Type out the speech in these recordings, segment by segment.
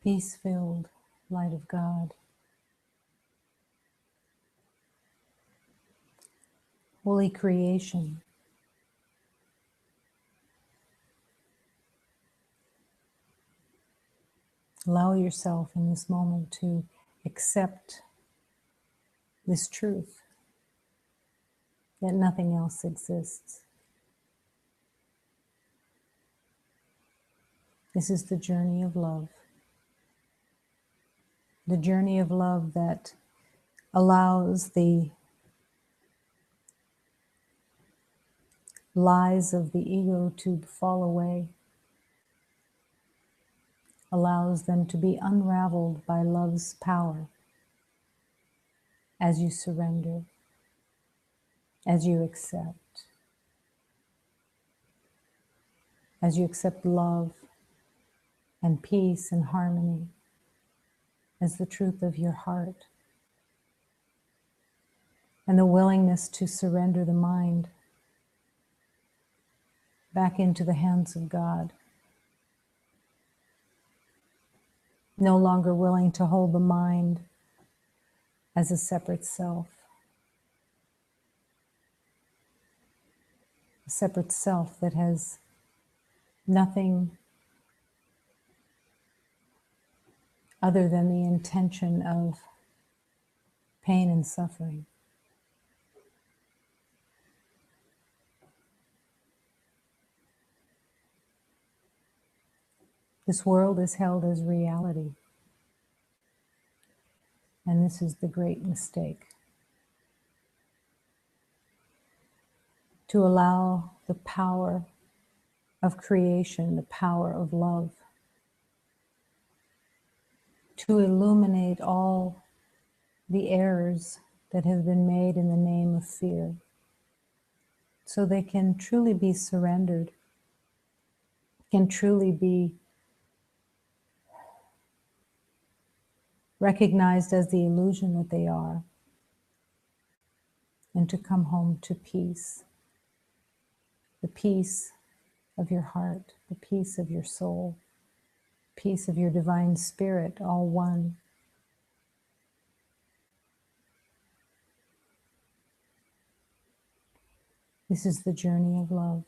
peace-filled light of God, holy creation. Allow yourself in this moment to accept this truth that nothing else exists. This is the journey of love. The journey of love that allows the lies of the ego to fall away, allows them to be unraveled by love's power as you surrender, as you accept love and peace and harmony as the truth of your heart, and the willingness to surrender the mind back into the hands of God. No longer willing to hold the mind as a separate self. A separate self that has nothing other than the intention of pain and suffering. This world is held as reality, and this is the great mistake. To allow the power of creation, the power of love, to illuminate all the errors that have been made in the name of fear, so they can truly be surrendered, can truly be recognized as the illusion that they are, and to come home to peace. The peace of your heart, the peace of your soul, peace of your divine spirit, all one. This is the journey of love.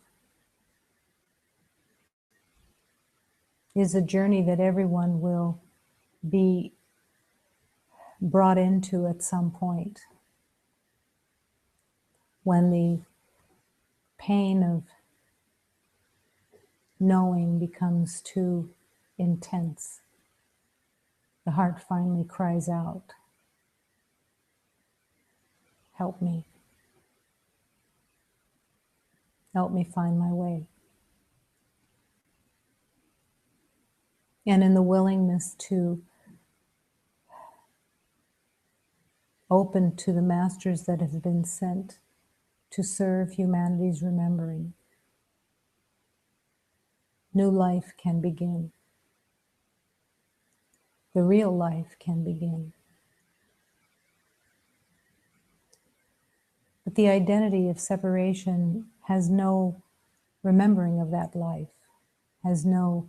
It is a journey that everyone will be brought into at some point, when the pain of knowing becomes too intense. The heart finally cries out, "Help me. Help me find my way." And in the willingness to open to the masters that have been sent to serve humanity's remembering, new life can begin. The real life can begin. But the identity of separation has no remembering of that life, has no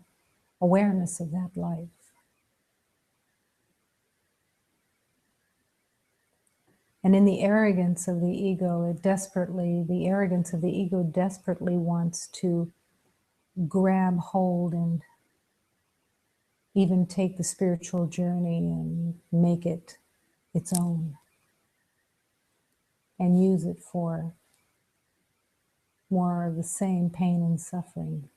awareness of that life. And in the arrogance of the ego, the arrogance of the ego desperately wants to grab hold and even take the spiritual journey and make it its own, and use it for more of the same pain and suffering.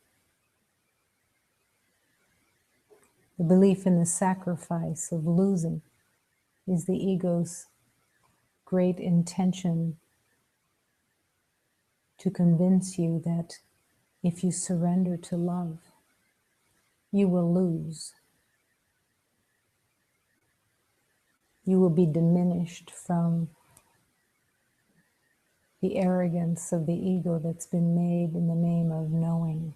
The belief in the sacrifice of losing is the ego's great intention to convince you that if you surrender to love, you will lose. You will be diminished from the arrogance of the ego that's been made in the name of knowing.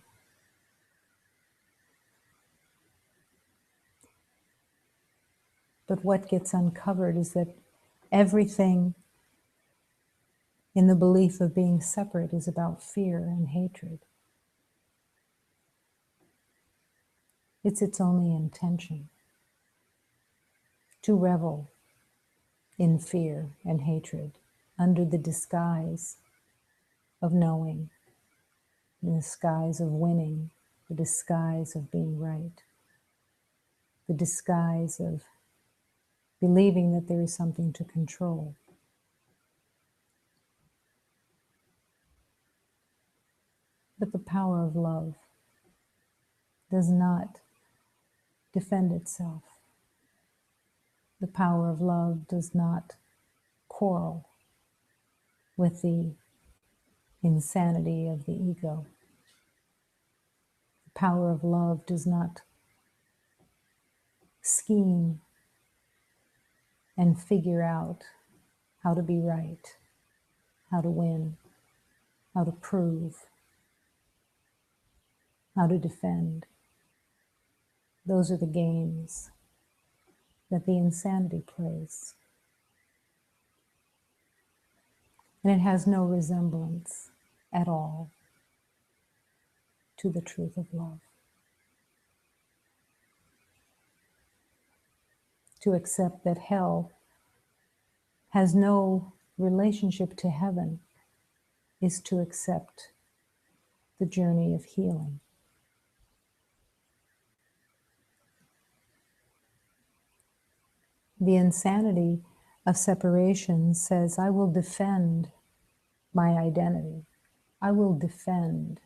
But what gets uncovered is that everything in the belief of being separate is about fear and hatred. It's its only intention. to revel in fear and hatred under the disguise of knowing, the disguise of winning, the disguise of being right, the disguise of believing that there is something to control. But the power of love does not defend itself. The power of love does not quarrel with the insanity of the ego. The power of love does not scheme and figure out how to be right, how to win, how to prove, how to defend. Those are the games that the insanity plays. And it has no resemblance at all to the truth of love. To accept that hell has no relationship to heaven is to accept the journey of healing. The insanity of separation says, I will defend my identity. I will defend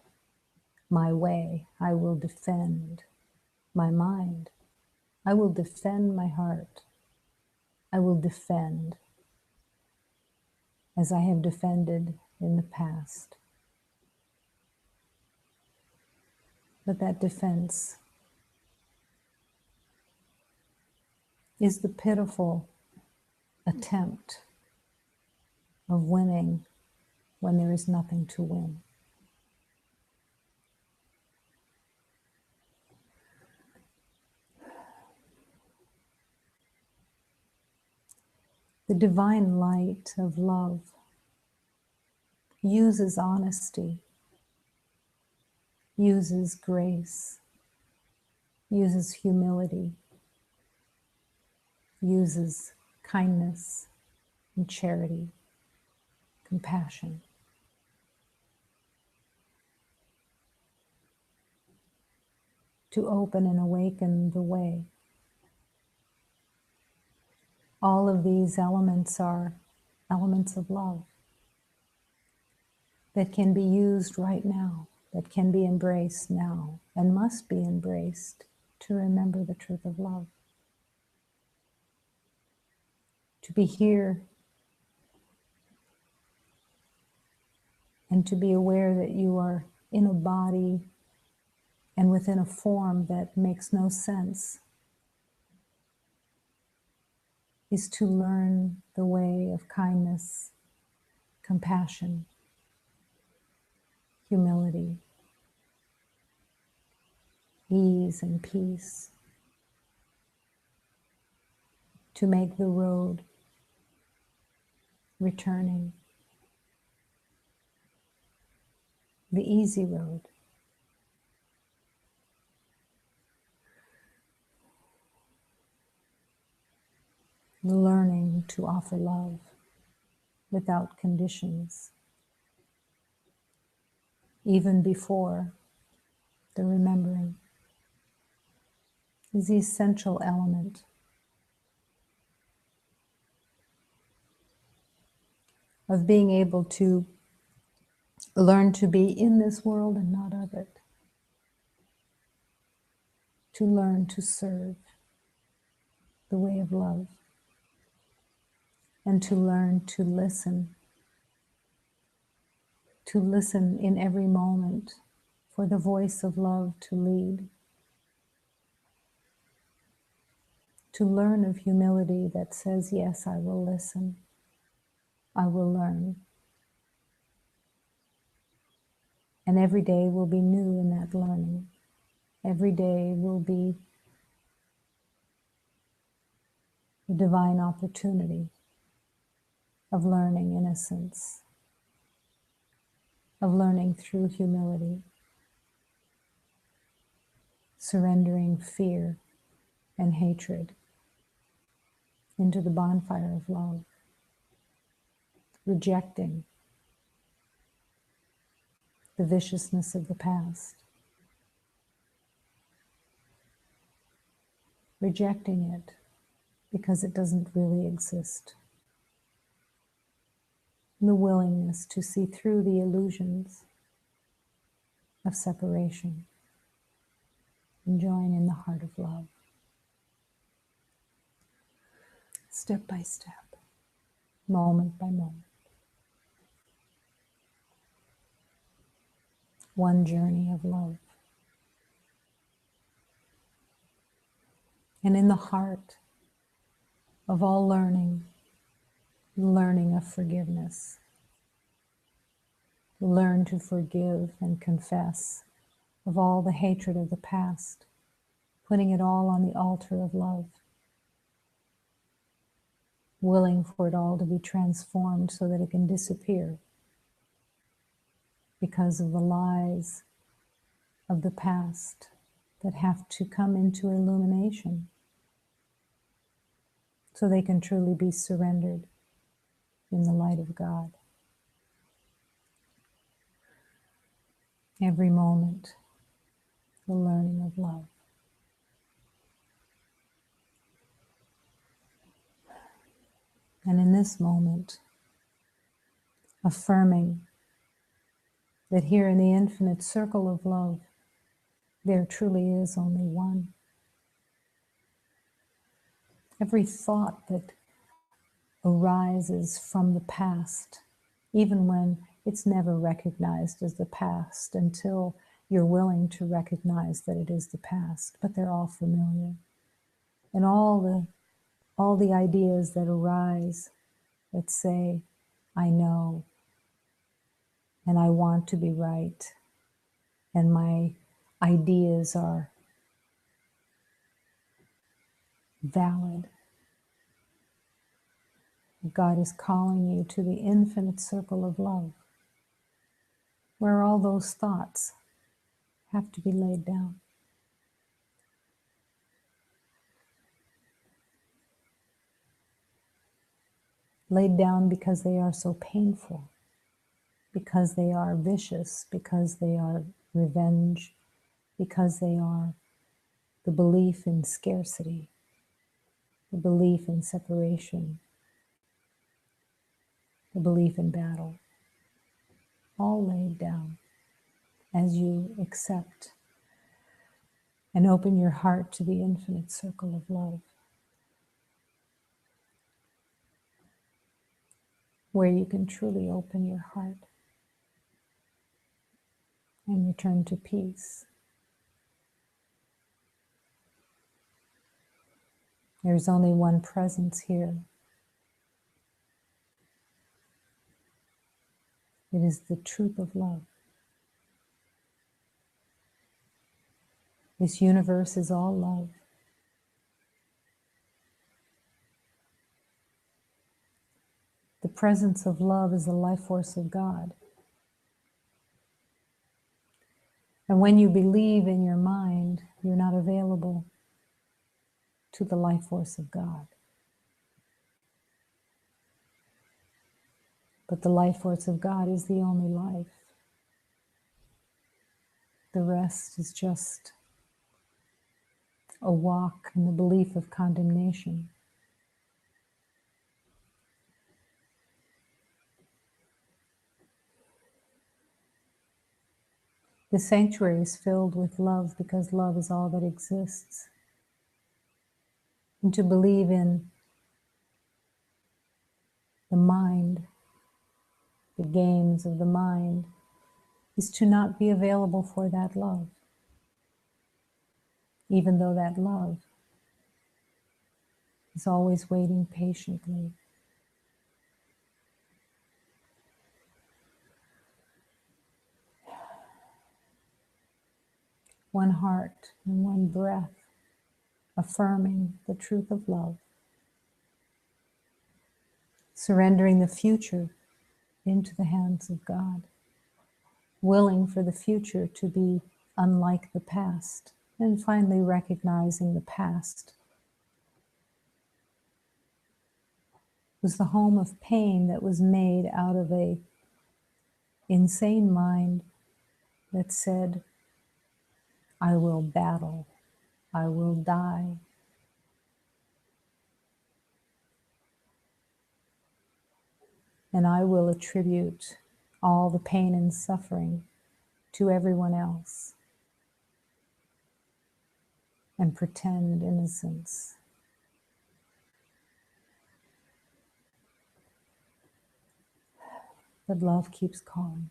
my way. I will defend my mind. I will defend my heart. I will defend as I have defended in the past. But that defense is the pitiful attempt of winning when there is nothing to win. The divine light of love uses honesty, uses grace, uses humility, uses kindness and charity, compassion. To open and awaken the way. All of these elements are elements of love that can be used right now, that can be embraced now, and must be embraced to remember the truth of love. To be here and to be aware that you are in a body and within a form that makes no sense is to learn the way of kindness, compassion, humility, ease and peace, to make the road returning the easy road. Learning to offer love without conditions, even before the remembering, is the essential element of being able to learn to be in this world and not of it, to learn to serve the way of love, and to learn to listen in every moment for the voice of love to lead, to learn of humility that says, yes, I will listen, I will learn. And every day will be new in that learning. Every day will be the divine opportunity of learning innocence, of learning through humility, surrendering fear and hatred, into the bonfire of love, rejecting the viciousness of the past, rejecting it because it doesn't really exist. And the willingness to see through the illusions of separation and join in the heart of love. Step by step, moment by moment. One journey of love. And in the heart of all learning, learning of forgiveness. Learn to forgive and confess of all the hatred of the past, putting it all on the altar of love, willing for it all to be transformed so that it can disappear because of the lies of the past that have to come into illumination so they can truly be surrendered in the light of God. Every moment, the learning of love. And in this moment, affirming that here in the infinite circle of love, there truly is only one. Every thought that arises from the past, even when it's never recognized as the past until you're willing to recognize that it is the past, but they're all familiar. And all the ideas that arise that say, I know, and I want to be right, and my ideas are valid. God is calling you to the infinite circle of love, where all those thoughts have to be laid down. Laid down because they are so painful, because they are vicious, because they are revenge, because they are the belief in scarcity, the belief in separation, the belief in battle, all laid down as you accept and open your heart to the infinite circle of love, where you can truly open your heart and return to peace. There's only one presence here. It is the truth of love. This universe is all love. The presence of love is the life force of God. And when you believe in your mind, you're not available to the life force of God. But the life force of God is the only life. The rest is just a walk in the belief of condemnation. The sanctuary is filled with love because love is all that exists. And to believe in the mind, the games of the mind, is to not be available for that love, even though that love is always waiting patiently. One heart and one breath, affirming the truth of love, surrendering the future into the hands of God, willing for the future to be unlike the past, and finally recognizing the past was the home of pain that was made out of a insane mind that said, I will battle, I will die. And I will attribute all the pain and suffering to everyone else and pretend innocence. But love keeps calling.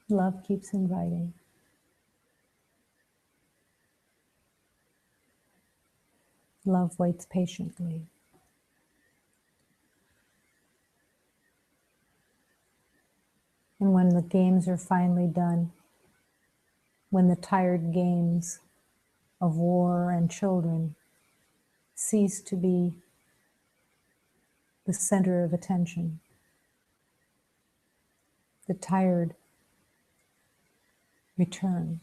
Love keeps inviting. Love waits patiently. And when the games are finally done, when the tired games of war and children cease to be the center of attention, the tired return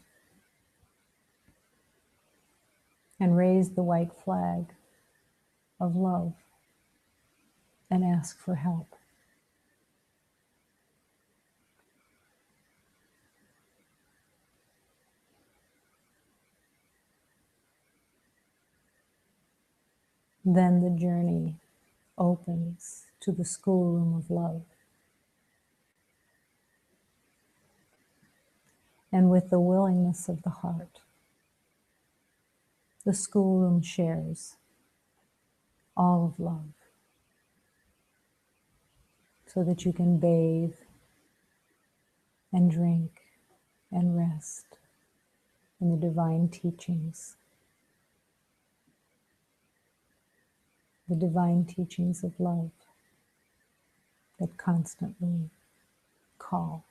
and raise the white flag of love and ask for help. Then the journey opens to the schoolroom of love. And with the willingness of the heart, the schoolroom shares all of love so that you can bathe and drink and rest in the divine teachings, the divine teachings of love that constantly call.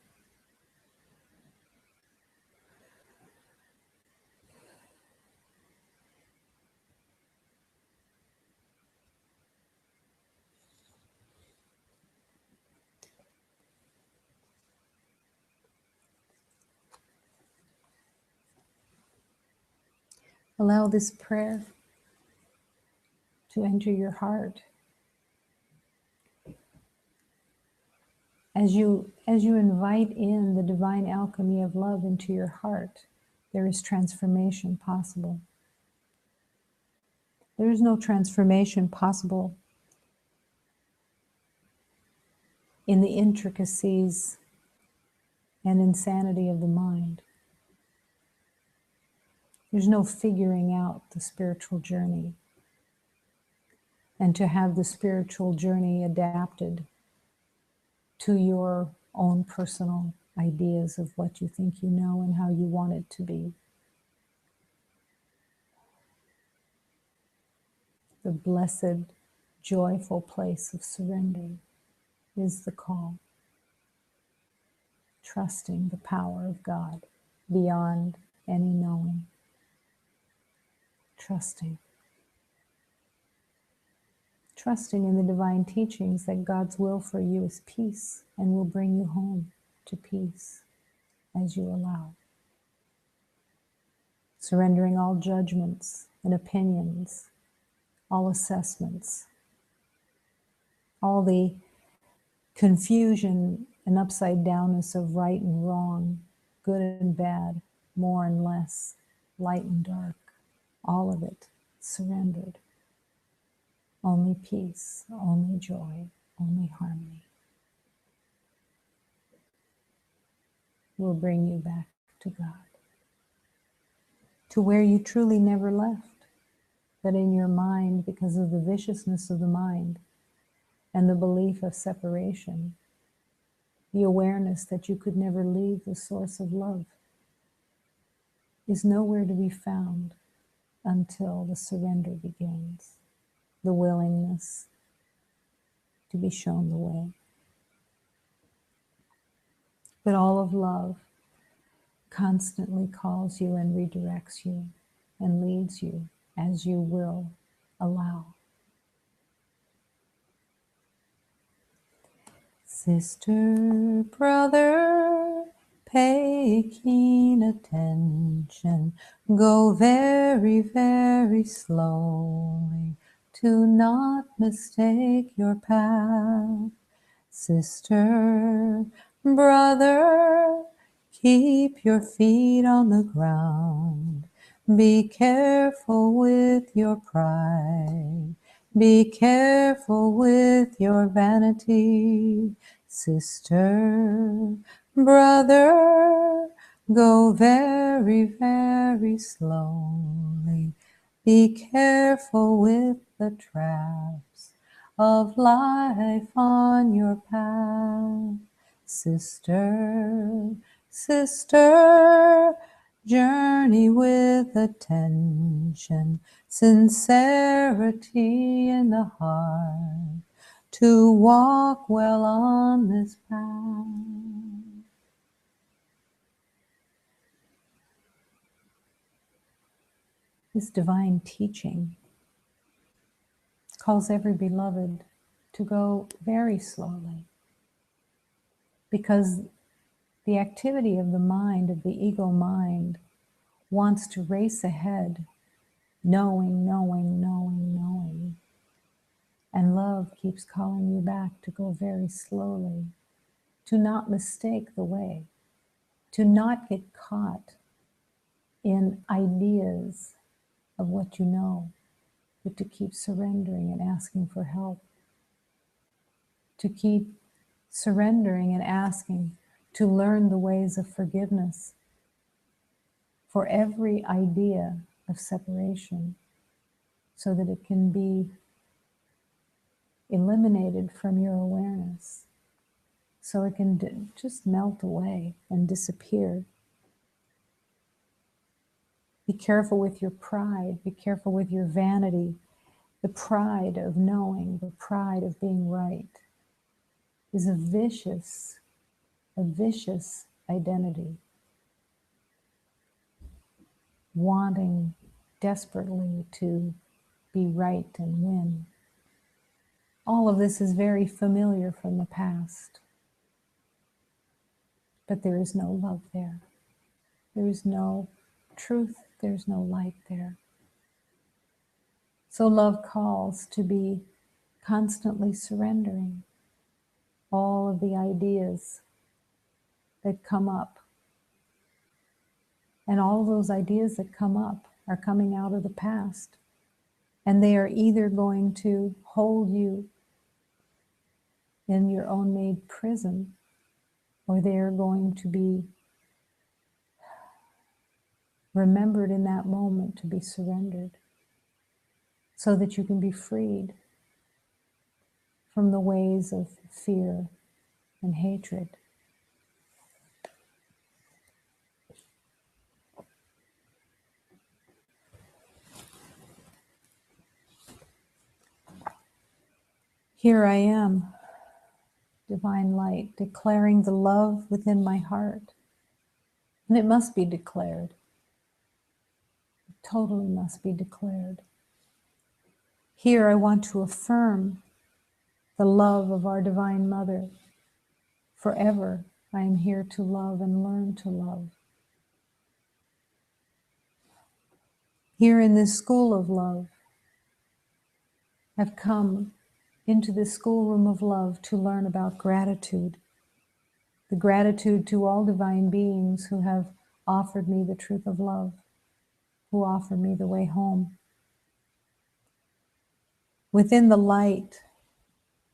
Allow this prayer to enter your heart. As you invite in the divine alchemy of love into your heart, there is transformation possible. There is no transformation possible in the intricacies and insanity of the mind. There's no figuring out the spiritual journey. And to have the spiritual journey adapted to your own personal ideas of what you think you know and how you want it to be. The blessed, joyful place of surrender is the call. Trusting the power of God beyond any knowing. Trusting in the divine teachings that God's will for you is peace and will bring you home to peace as you allow. Surrendering all judgments and opinions, all assessments, all the confusion and upside downness of right and wrong, good and bad, more and less, light and dark, all of it surrendered. Only peace, only joy, only harmony will bring you back to God, to where you truly never left, but in your mind, because of the viciousness of the mind and the belief of separation, the awareness that you could never leave the source of love is nowhere to be found until the surrender begins, the willingness to be shown the way. But all of love constantly calls you and redirects you and leads you as you will allow. Sister, brother, pay keen attention. Go very, very slowly to not mistake your path. Sister, brother, keep your feet on the ground. Be careful with your pride. Be careful with your vanity. Sister, brother, go very, very slowly. Be careful with the traps of life on your path. Sister, sister, journey with attention, sincerity in the heart, to walk well on this path. This divine teaching calls every beloved to go very slowly, because the activity of the mind, of the ego mind, wants to race ahead, knowing, knowing, knowing, knowing. And love keeps calling you back to go very slowly, to not mistake the way, to not get caught in ideas of what you know, but to keep surrendering and asking for help, to keep surrendering and asking to learn the ways of forgiveness for every idea of separation, so that it can be eliminated from your awareness, so it can just melt away and disappear. Be careful with your pride. Be careful with your vanity. The pride of knowing, the pride of being right, is a vicious identity, wanting desperately to be right and win. All of this is very familiar from the past, but there is no love there. There is no truth, there's no light there. So love calls to be constantly surrendering all of the ideas that come up. And all of those ideas that come up are coming out of the past. And they are either going to hold you in your own made prison, or they are going to be remembered in that moment to be surrendered, so that you can be freed from the ways of fear and hatred. Here I am, divine light, declaring the love within my heart. And it must be declared. It totally must be declared. Here I want to affirm the love of our Divine Mother. Forever I am here to love and learn to love. Here in this school of love, I've come into this schoolroom of love to learn about gratitude. The gratitude to all divine beings who have offered me the truth of love, who offer me the way home. Within the light,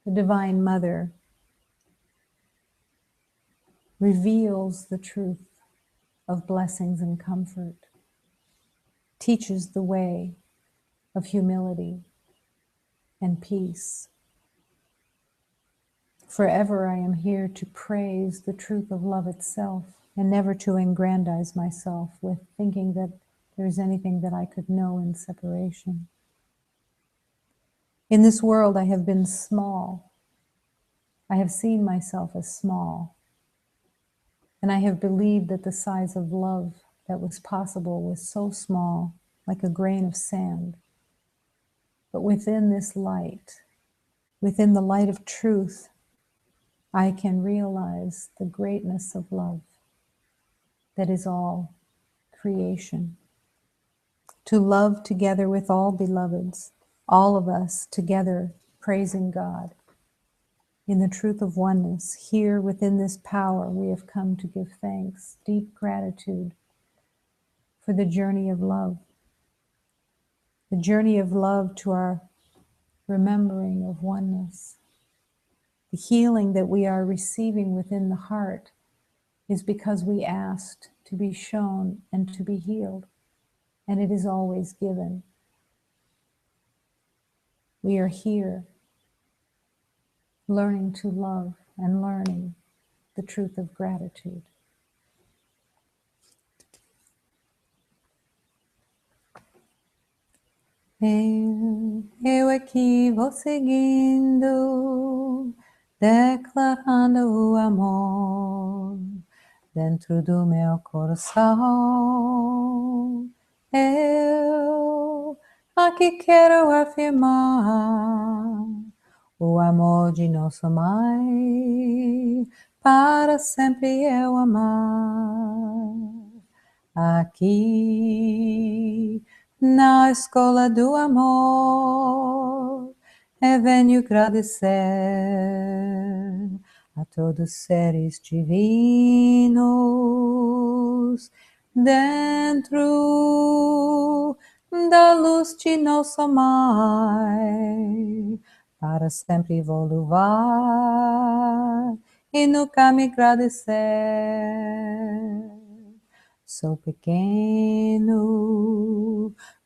the Divine Mother reveals the truth of blessings and comfort, teaches the way of humility and peace. Forever I am here to praise the truth of love itself, and never to aggrandize myself with thinking that there's anything that I could know in separation. In this world I have been small. I have seen myself as small. And I have believed that the size of love that was possible was so small, like a grain of sand. But within this light, within the light of truth, I can realize the greatness of love that is all creation. To love together with all beloveds, all of us together praising God in the truth of oneness. Here within this power, we have come to give thanks, deep gratitude for the journey of love, the journey of love to our remembering of oneness. The healing that we are receiving within the heart is because we asked to be shown and to be healed, and it is always given. We are here learning to love and learning the truth of gratitude. Eu aqui vou seguindo, declarando o amor dentro do meu coração. Eu aqui quero afirmar o amor de nossa mãe, para sempre eu amar. Aqui na escola do amor, eu venho agradecer a todos os seres divinos dentro da luz de nossa mãe. Para sempre vou louvar e nunca me agradecer. Sou pequeno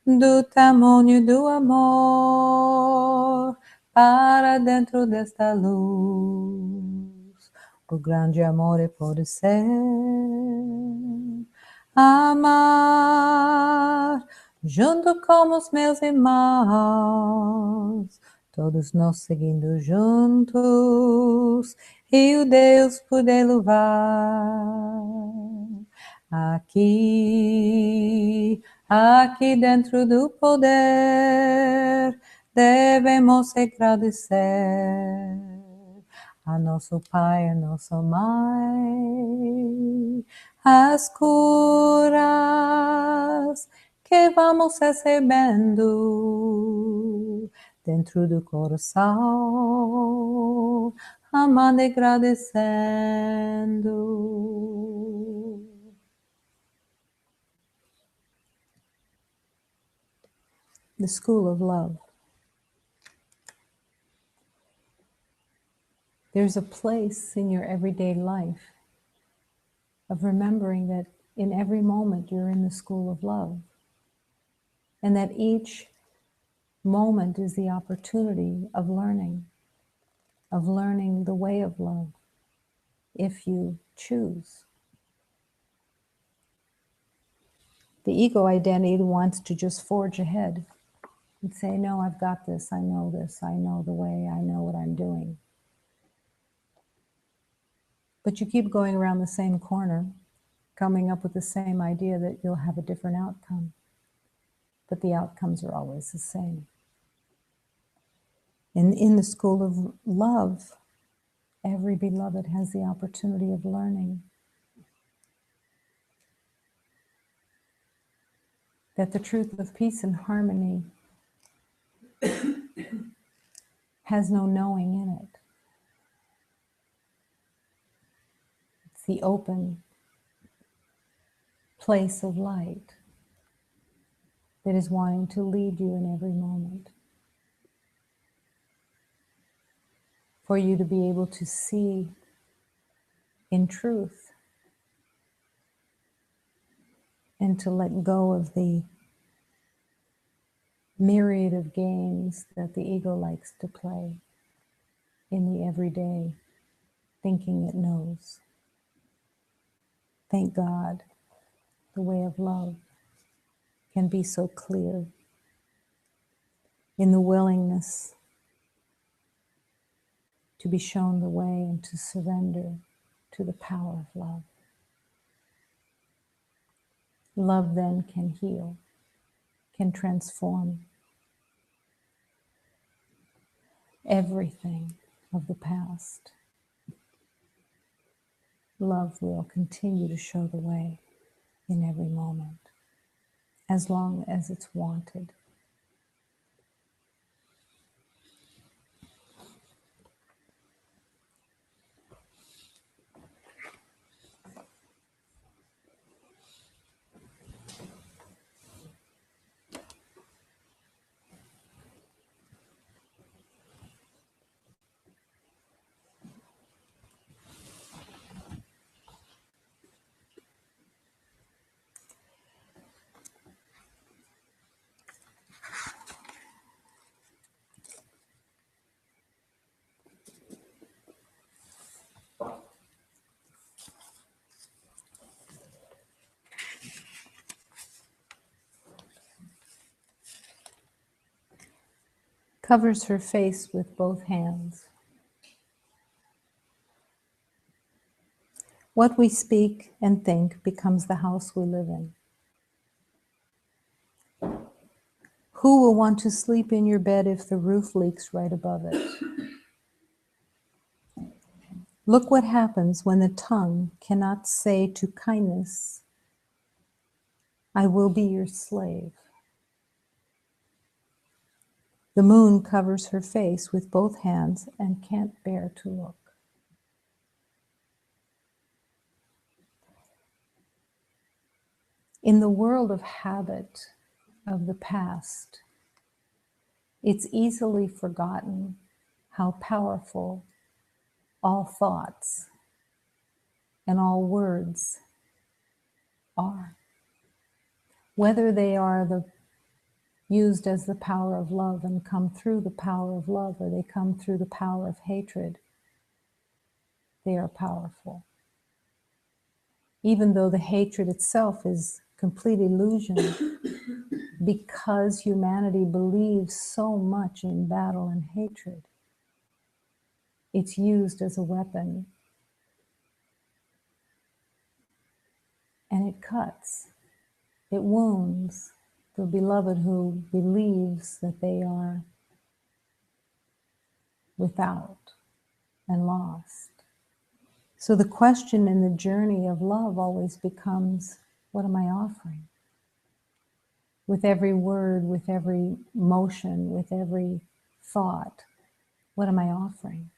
do tamanho do amor para dentro desta luz. O grande amor pode ser amar junto com os meus irmãos, todos nós seguindo juntos e o Deus poder louvar. Aqui dentro do poder, devemos agradecer a nosso Pai, a nossa Mãe, as curas que vamos recebendo dentro do coração, amando e agradecendo. The school of love. There's a place in your everyday life of remembering that in every moment you're in the school of love, and that each moment is the opportunity of learning the way of love, if you choose. The ego identity wants to just forge ahead and say, no, I've got this, I know the way, I know what I'm doing. But you keep going around the same corner, coming up with the same idea that you'll have a different outcome. But the outcomes are always the same. And in the school of love, every beloved has the opportunity of learning that the truth of peace and harmony has no knowing in it. It's the open place of light that is wanting to lead you in every moment. For you to be able to see in truth and to let go of the myriad of games that the ego likes to play in the everyday, thinking it knows. Thank God, the way of love can be so clear in the willingness to be shown the way and to surrender to the power of love. Love then can heal, can transform everything of the past. Love will continue to show the way in every moment, as long as it's wanted. covers her face with both hands. What we speak and think becomes the house we live in. Who will want to sleep in your bed if the roof leaks right above it? Look what happens when the tongue cannot say to kindness, I will be your slave. The moon covers her face with both hands and can't bear to look. In the world of habit of the past, it's easily forgotten how powerful all thoughts and all words are. Whether they are used as the power of love and come through the power of love, or they come through the power of hatred, they are powerful. Even though the hatred itself is complete illusion, because humanity believes so much in battle and hatred, it's used as a weapon, and it cuts, it wounds the beloved who believes that they are without and lost. So the question in the journey of love always becomes, what am I offering? With every word, with every motion, with every thought, what am I offering?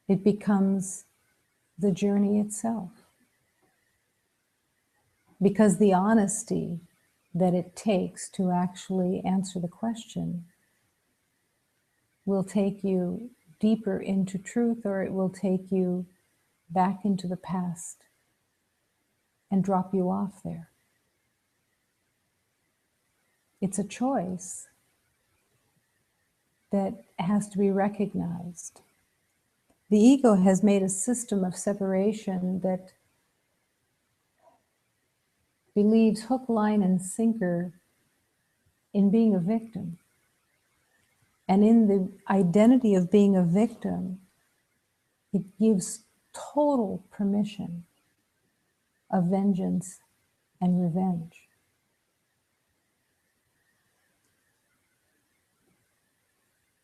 It becomes the journey itself. Because the honesty that it takes to actually answer the question will take you deeper into truth, or it will take you back into the past and drop you off there. It's a choice that has to be recognized. The ego has made a system of separation that believes hook, line, and sinker in being a victim. And in the identity of being a victim, it gives total permission of vengeance and revenge.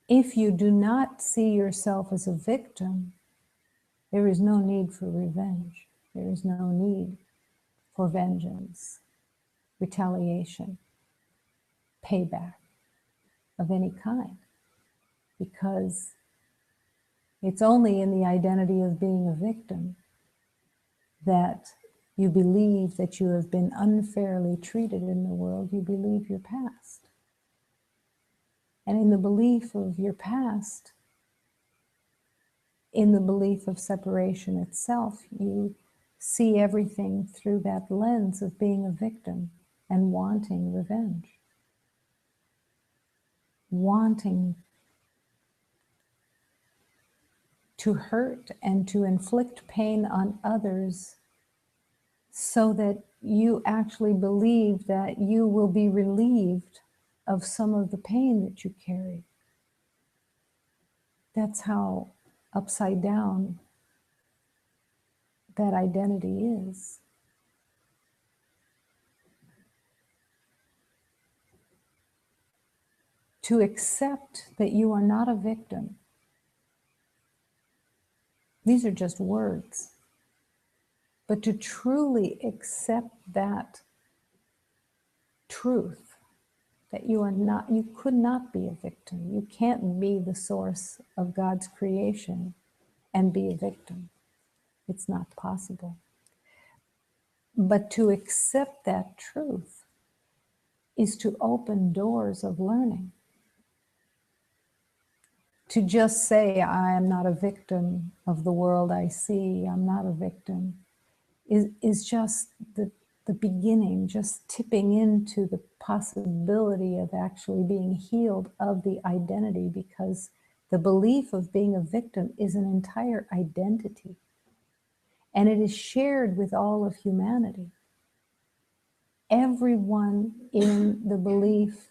If you do not see yourself as a victim, there is no need for revenge. There is no need for vengeance, retaliation, payback of any kind, because it's only in the identity of being a victim that you believe that you have been unfairly treated in the world. You believe your past. And in the belief of your past, in the belief of separation itself, you see everything through that lens of being a victim and wanting revenge. Wanting to hurt and to inflict pain on others so that you actually believe that you will be relieved of some of the pain that you carry. That's how upside down that identity is. To accept that you are not a victim. These are just words. But to truly accept that truth, that you are not, you could not be a victim. You can't be the source of God's creation and be a victim. It's not possible. But to accept that truth is to open doors of learning. To just say, I am not a victim of the world I see, I'm not a victim, is just the beginning, just tipping into the possibility of actually being healed of the identity, because the belief of being a victim is an entire identity. And it is shared with all of humanity. Everyone in the belief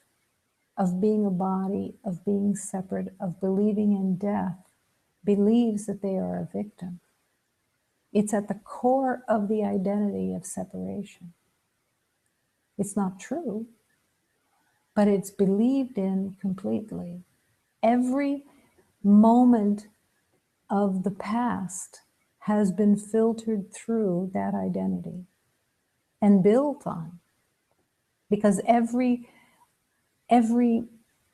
of being a body, of being separate, of believing in death, believes that they are a victim. It's at the core of the identity of separation. It's not true, but it's believed in completely. Every moment of the past has been filtered through that identity and built on. Because every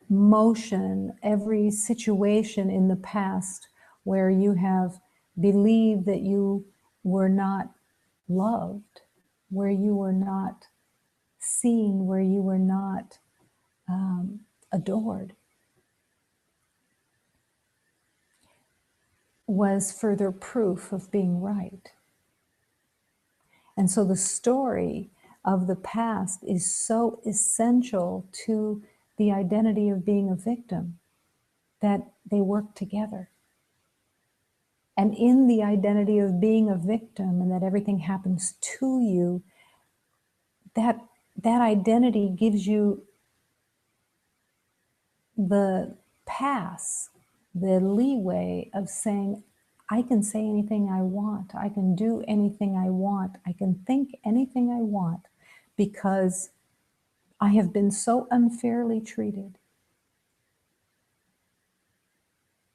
motion, every situation in the past where you have believed that you were not loved, where you were not seen, where you were not adored, was further proof of being right. And so the story of the past is so essential to the identity of being a victim that they work together. And in the identity of being a victim and that everything happens to you, that identity gives you the pass, the leeway of saying, I can say anything I want, I can do anything I want, I can think anything I want, because I have been so unfairly treated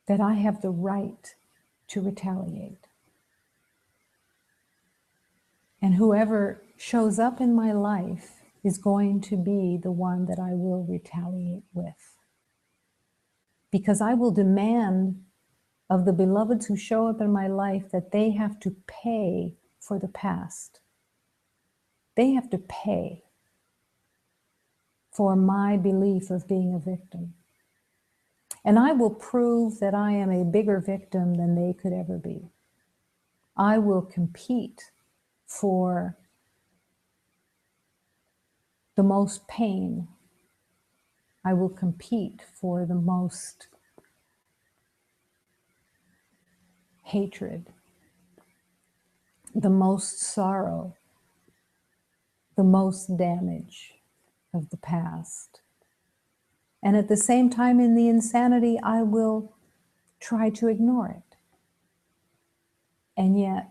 that I have the right to retaliate. And whoever shows up in my life is going to be the one that I will retaliate with. Because I will demand of the beloveds who show up in my life that they have to pay for the past. They have to pay for my belief of being a victim. And I will prove that I am a bigger victim than they could ever be. I will compete for the most pain. I will compete for the most hatred, the most sorrow, the most damage of the past. And at the same time, in the insanity, I will try to ignore it. And yet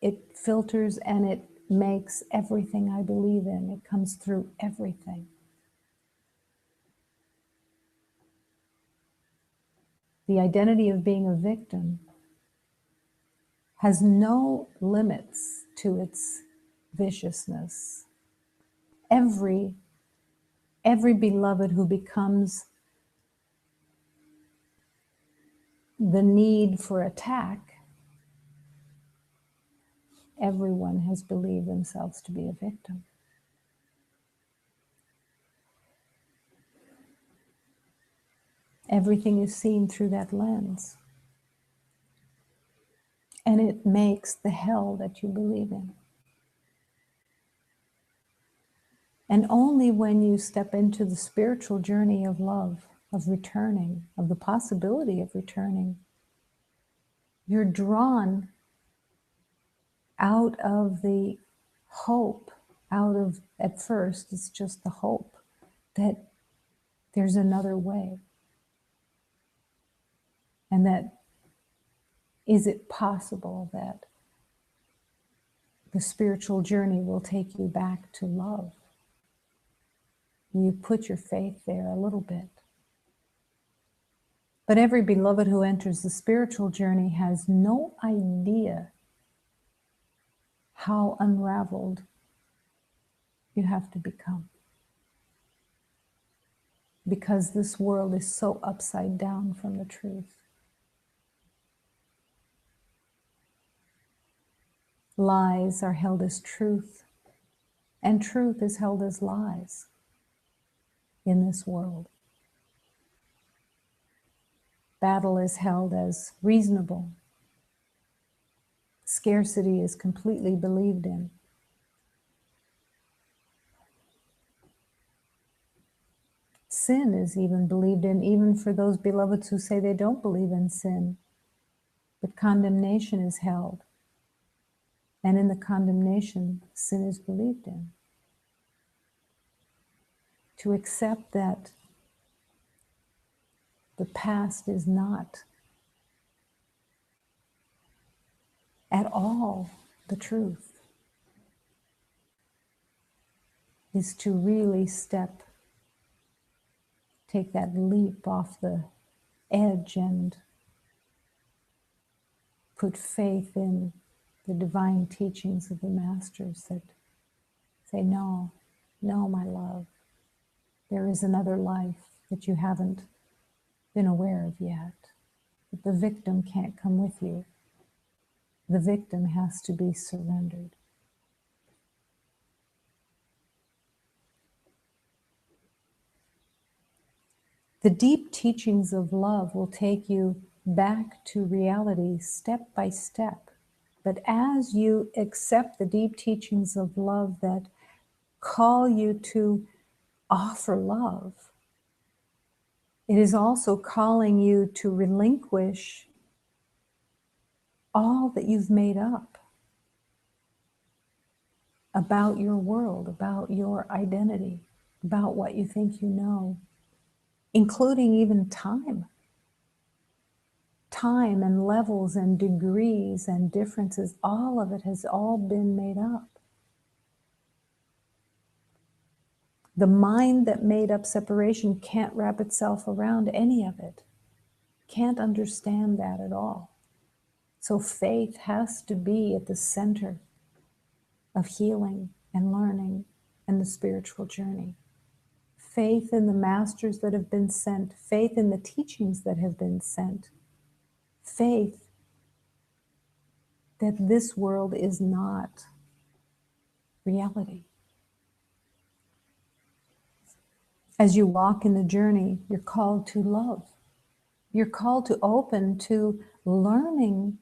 it filters and it makes everything I believe in. It comes through everything. The identity of being a victim has no limits to its viciousness. Every beloved who becomes the need for attack, everyone has believed themselves to be a victim. Everything is seen through that lens. And it makes the hell that you believe in. And only when you step into the spiritual journey of love, of returning, of the possibility of returning, you're drawn out of the hope, out of, at first, it's just the hope that there's another way. And that, is it possible that the spiritual journey will take you back to love? You put your faith there a little bit. But every beloved who enters the spiritual journey has no idea how unraveled you have to become. Because this world is so upside down from the truth. Lies are held as truth, and truth is held as lies in this world. Battle is held as reasonable. Scarcity is completely believed in. Sin is even believed in, even for those beloveds who say they don't believe in sin. But condemnation is held. And in the condemnation, sin is believed in. To accept that The past is not at all the truth. Is to really take that leap off the edge and put faith in the divine teachings of the masters that say, no, no, my love, there is another life that you haven't been aware of yet. But the victim can't come with you. The victim has to be surrendered. The deep teachings of love will take you back to reality step by step. But as you accept the deep teachings of love that call you to offer love, it is also calling you to relinquish all that you've made up about your world, about your identity, about what you think you know, including even time. Time and levels and degrees and differences, all of it has all been made up. The mind that made up separation can't wrap itself around any of it, can't understand that at all. So faith has to be at the center of healing and learning and the spiritual journey. Faith in the masters that have been sent, faith in the teachings that have been sent, faith that this world is not reality. As you walk in the journey, you're called to love. You're called to open to learning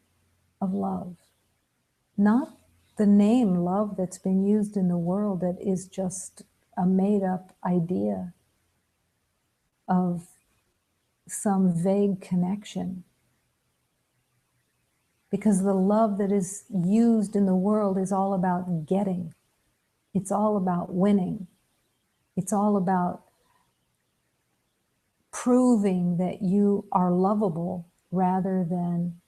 of love. Not the name love that's been used in the world that is just a made-up idea of some vague connection. Because the love that is used in the world is all about getting. It's all about winning. It's all about proving that you are lovable rather than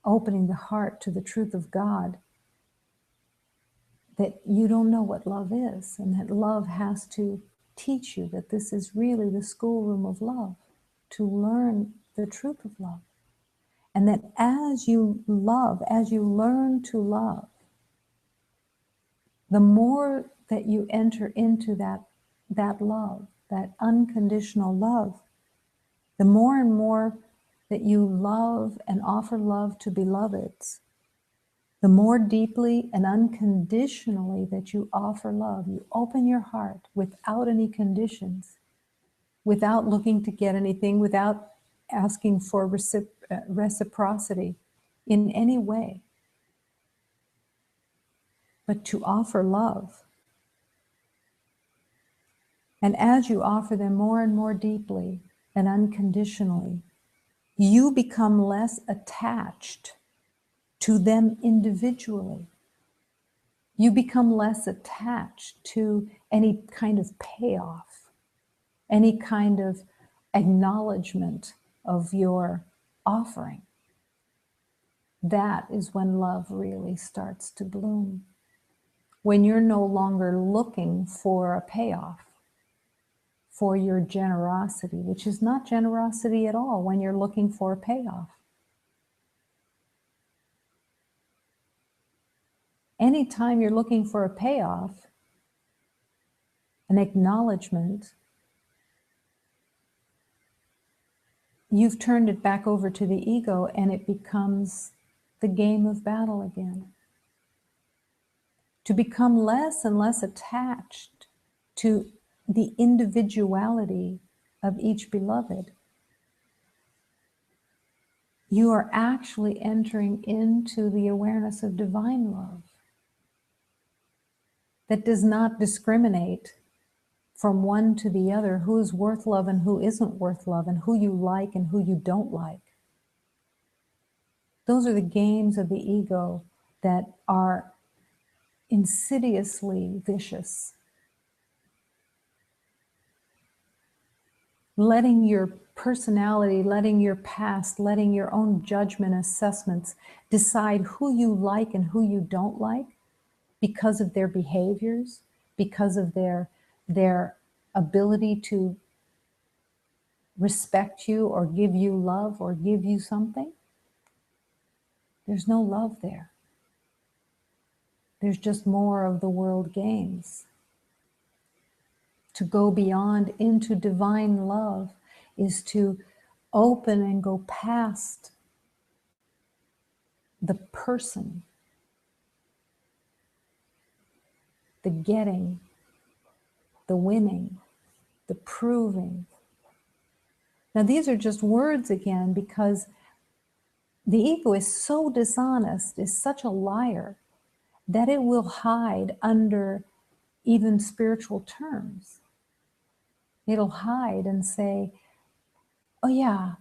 opening the heart to the truth of God, that you don't know what love is, and that love has to teach you that this is really the schoolroom of love, to learn the truth of love. And that as you love, as you learn to love, the more that you enter into that love, that unconditional love, the more and more that you love and offer love to beloveds, the more deeply and unconditionally that you offer love, you open your heart without any conditions, without looking to get anything, without asking for reciprocity in any way, but to offer love. And as you offer them more and more deeply and unconditionally, you become less attached to them individually. You become less attached to any kind of payoff, any kind of acknowledgement of your offering. That is when love really starts to bloom. When you're no longer looking for a payoff for your generosity, which is not generosity at all when you're looking for a payoff. Anytime you're looking for a payoff, an acknowledgement, you've turned it back over to the ego and it becomes the game of battle again. To become less and less attached to the individuality of each beloved, you are actually entering into the awareness of divine love that does not discriminate from one to the other, who is worth love and who isn't worth love, and who you like and who you don't like. Those are the games of the ego that are insidiously vicious. letting your personality, letting your past, letting your own judgment assessments decide who you like and who you don't like because of their behaviors, because of their ability to respect you or give you love or give you something. There's no love there. There's just more of the world games. To go beyond into divine love is to open and go past the person, the getting, the winning, the proving. Now, these are just words again, because the ego is so dishonest, is such a liar, that it will hide under even spiritual terms. It'll hide and say, oh yeah,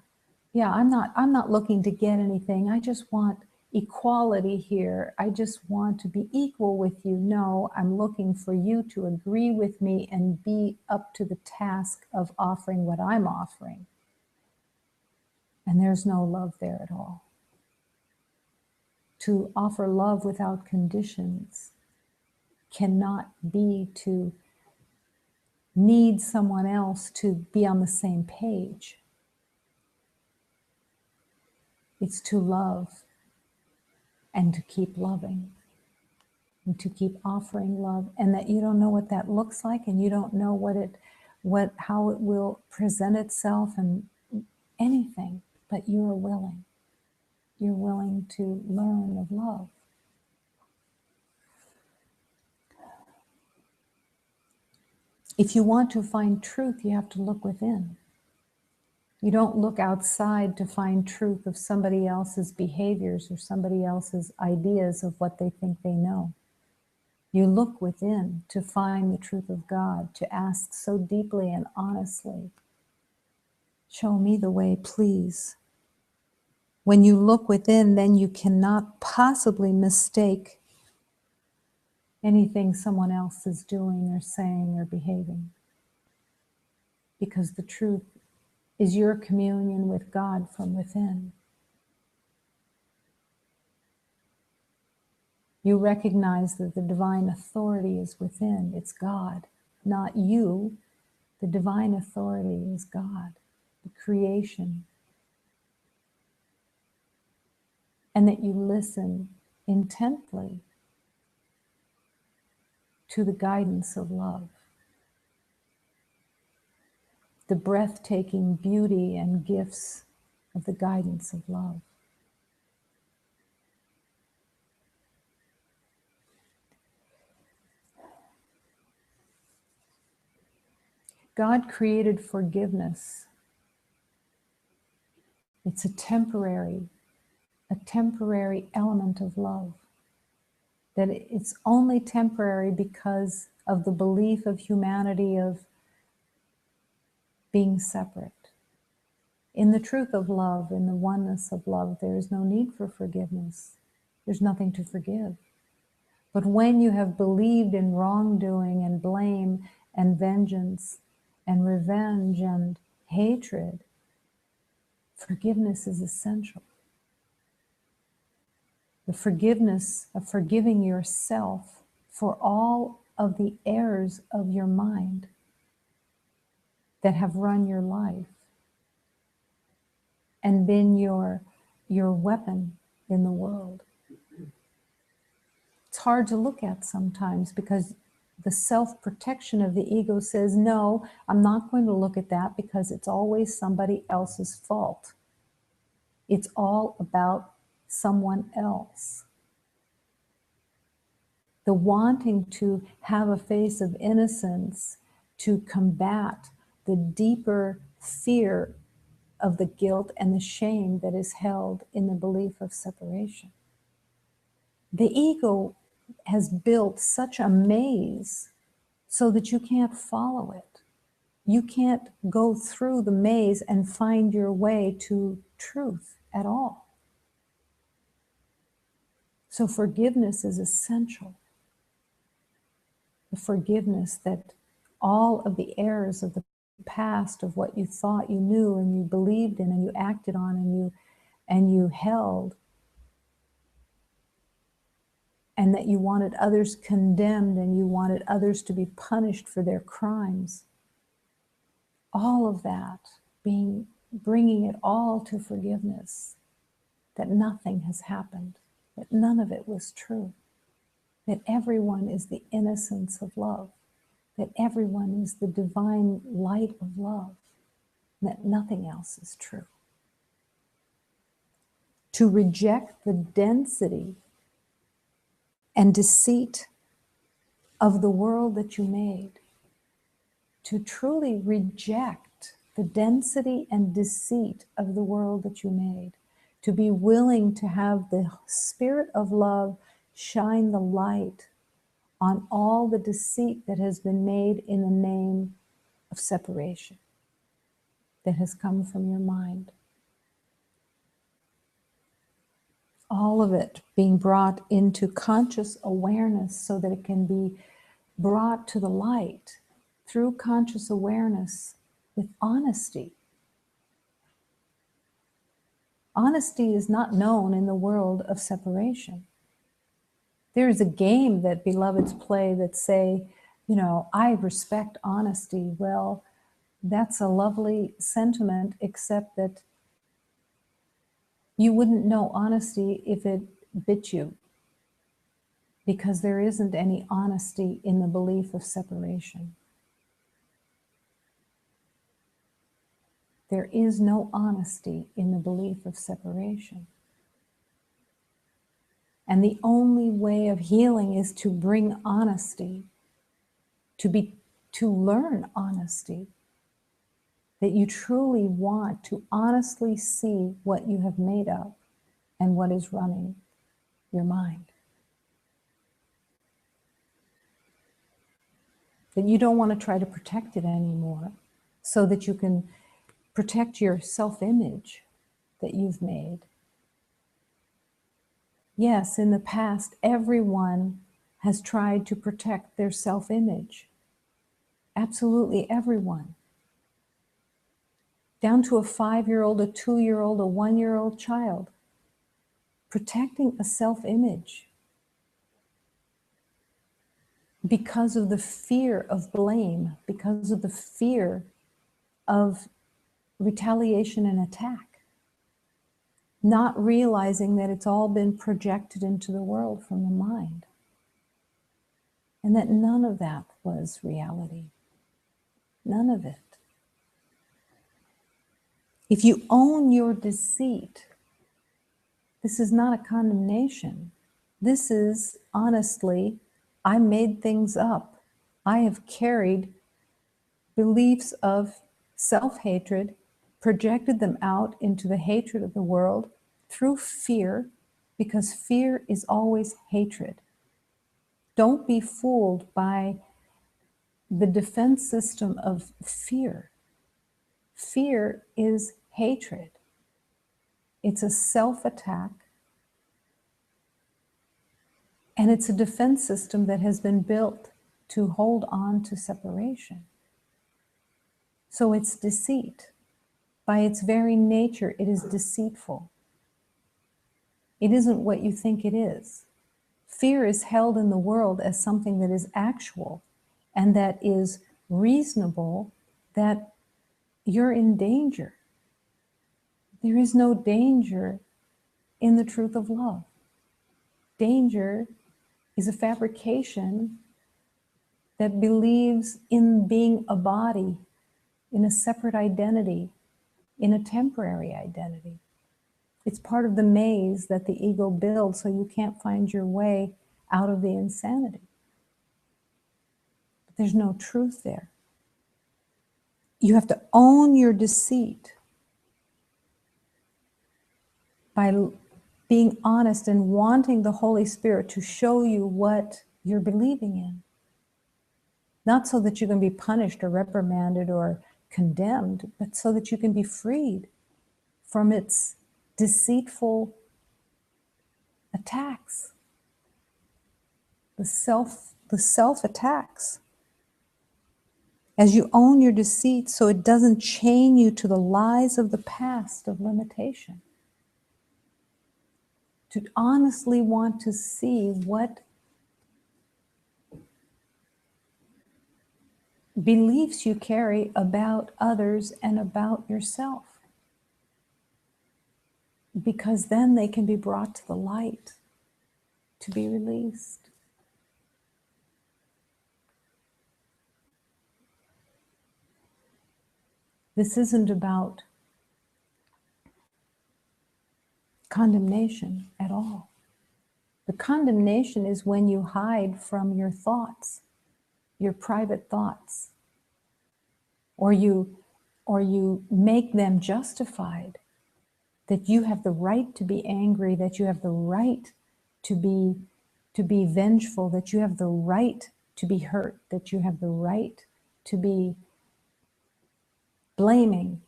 I'm not looking to get anything. I just want equality here. I just want to be equal with you. No, I'm looking for you to agree with me and be up to the task of offering what I'm offering. And there's no love there at all. To offer love without conditions cannot be to need someone else to be on the same page. It's to love and to keep loving and to keep offering love, and that you don't know what that looks like, and you don't know how it will present itself and anything, but you're willing. You're willing to learn of love. If you want to find truth, you have to look within. You don't look outside to find truth of somebody else's behaviors or somebody else's ideas of what they think they know. You look within to find the truth of God, to ask so deeply and honestly, show me the way, please. When you look within, then you cannot possibly mistake anything someone else is doing or saying or behaving, because the truth is your communion with God from within. You recognize that the divine authority is within. It's God, not you. The divine authority is God, the creation. And that you listen intently to the guidance of love, the breathtaking beauty and gifts of the guidance of love. God created forgiveness. It's a temporary element of love. That it's only temporary because of the belief of humanity of being separate. In the truth of love, in the oneness of love, there is no need for forgiveness. There's nothing to forgive. But when you have believed in wrongdoing and blame and vengeance and revenge and hatred, forgiveness is essential. The forgiveness of forgiving yourself for all of the errors of your mind that have run your life and been your weapon in the world. It's hard to look at sometimes because the self-protection of the ego says, no, I'm not going to look at that because it's always somebody else's fault. It's all about someone else. The wanting to have a face of innocence to combat the deeper fear of the guilt and the shame that is held in the belief of separation. The ego has built such a maze so that you can't follow it. You can't go through the maze and find your way to truth at all. So forgiveness is essential. The forgiveness that all of the errors of the past of what you thought you knew and you believed in and you acted on and you held, and that you wanted others condemned and you wanted others to be punished for their crimes. All of that, bringing it all to forgiveness, that nothing has happened, that none of it was true, that everyone is the innocence of love, that everyone is the divine light of love, that nothing else is true. To reject the density and deceit of the world that you made, to truly reject the density and deceit of the world that you made, to be willing to have the Spirit of love shine the light on all the deceit that has been made in the name of separation, that has come from your mind. All of it being brought into conscious awareness so that it can be brought to the light through conscious awareness with honesty. Honesty is not known in the world of separation. There is a game that beloveds play that say, I respect honesty. Well, that's a lovely sentiment, except that you wouldn't know honesty if it bit you, because there isn't any honesty in the belief of separation. There is no honesty in the belief of separation. And the only way of healing is to bring honesty, to learn honesty, that you truly want to honestly see what you have made up and what is running your mind. That you don't want to try to protect it anymore, so that you can protect your self-image that you've made. Yes, in the past, everyone has tried to protect their self-image. Absolutely everyone. Down to a 5-year-old, a 2-year-old, a 1-year-old child. Protecting a self-image because of the fear of blame, because of the fear of retaliation and attack. Not realizing that it's all been projected into the world from the mind. And that none of that was reality. None of it. If you own your deceit, this is not a condemnation. This is, honestly, I made things up. I have carried beliefs of self-hatred, projected them out into the hatred of the world through fear, because fear is always hatred. Don't be fooled by the defense system of fear. Fear is hatred. It's a self-attack, and it's a defense system that has been built to hold on to separation. So it's deceit. By its very nature, it is deceitful. It isn't what you think it is. Fear is held in the world as something that is actual and that is reasonable, that you're in danger. There is no danger in the truth of love. Danger is a fabrication that believes in being a body, in a separate identity, in a temporary identity. It's part of the maze that the ego builds so you can't find your way out of the insanity. But there's no truth there. You have to own your deceit by being honest and wanting the Holy Spirit to show you what you're believing in. Not so that you can be punished or reprimanded or condemned, but so that you can be freed from its deceitful attacks, the self attacks. As you own your deceit, so it doesn't chain you to the lies of the past of limitation. To honestly want to see what beliefs you carry about others and about yourself. Because then they can be brought to the light, to be released. This isn't about condemnation at all. The condemnation is when you hide from your thoughts, your private thoughts, or you make them justified, that you have the right to be angry, that you have the right to be vengeful, that you have the right to be hurt, that you have the right to be blaming.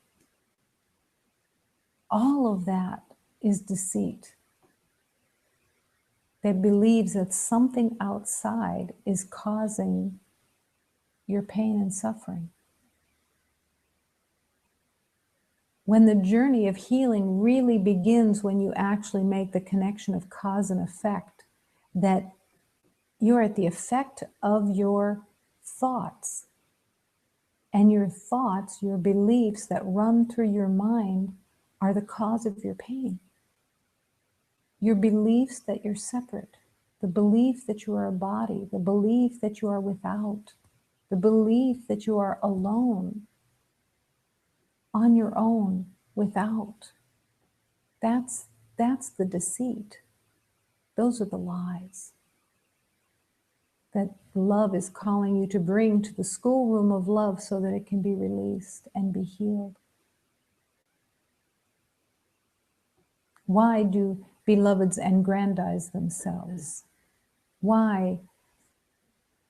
All of that is deceit that believes that something outside is causing your pain and suffering. When the journey of healing really begins, when you actually make the connection of cause and effect, that you're at the effect of your thoughts, and your thoughts, your beliefs that run through your mind are the cause of your pain. Your beliefs that you're separate, the belief that you are a body, the belief that you are without, the belief that you are alone, on your own, without. That's the deceit. Those are the lies that love is calling you to bring to the schoolroom of love so that it can be released and be healed. Why do beloveds aggrandize themselves? Why